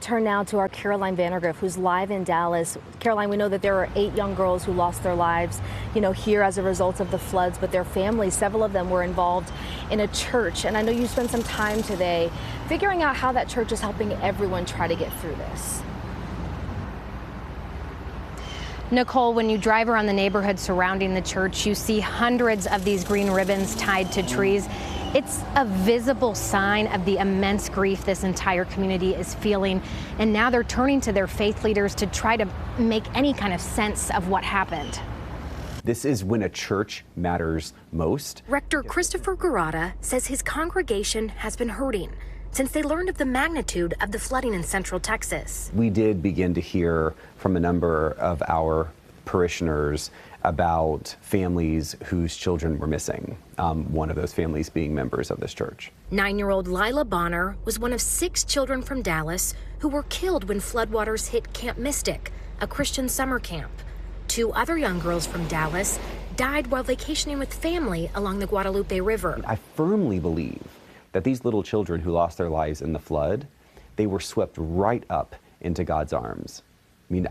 Turn now to our Caroline Vandergriff, who's live in Dallas. Caroline, we know that there are 8 young girls who lost their lives, here as a result of the floods, but their families, several of them were involved in a church. And I know you spent some time today figuring out how that church is helping everyone try to get through this. Nicole, when you drive around the neighborhood surrounding the church, you see hundreds of these green ribbons tied to trees. It's a visible sign of the immense grief this entire community is feeling. And now they're turning to their faith leaders to try to make any kind of sense of what happened. This is when a church matters most. Rector Christopher Garata says his congregation has been hurting since they learned of the magnitude of the flooding in central Texas. We did begin to hear from a number of our parishioners about families whose children were missing, one of those families being members of this church. 9-year-old Lila Bonner was one of 6 children from Dallas who were killed when floodwaters hit Camp Mystic, a Christian summer camp. 2 other young girls from Dallas died while vacationing with family along the Guadalupe River. I firmly believe that these little children who lost their lives in the flood, they were swept right up into God's arms.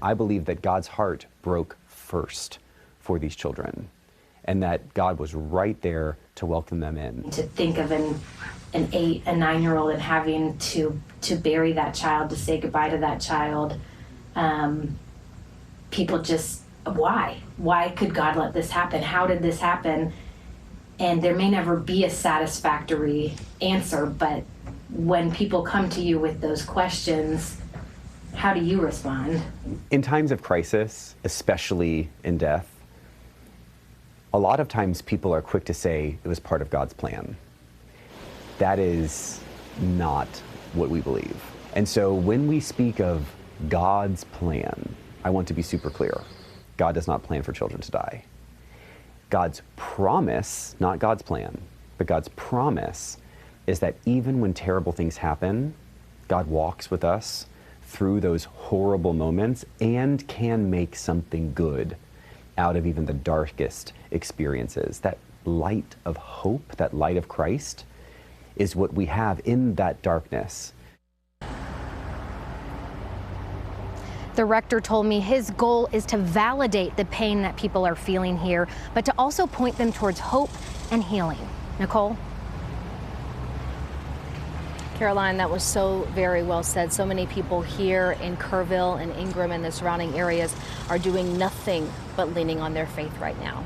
I believe that God's heart broke first for these children, and that God was right there to welcome them in. To think of an 8, a 9-year-old and having to bury that child, to say goodbye to that child, people just, why? Why could God let this happen? How did this happen? And there may never be a satisfactory answer, but when people come to you with those questions, how do you respond? In times of crisis, especially in death, a lot of times people are quick to say it was part of God's plan. That is not what we believe. And so when we speak of God's plan, I want to be super clear. God does not plan for children to die. God's promise, not God's plan, but God's promise is that even when terrible things happen, God walks with us through those horrible moments and can make something good out of even the darkest experiences. That light of hope, that light of Christ, is what we have in that darkness. The rector told me his goal is to validate the pain that people are feeling here, but to also point them towards hope and healing. Nicole? Caroline, that was so very well said. So many people here in Kerrville and Ingram and the surrounding areas are doing nothing but leaning on their faith right now.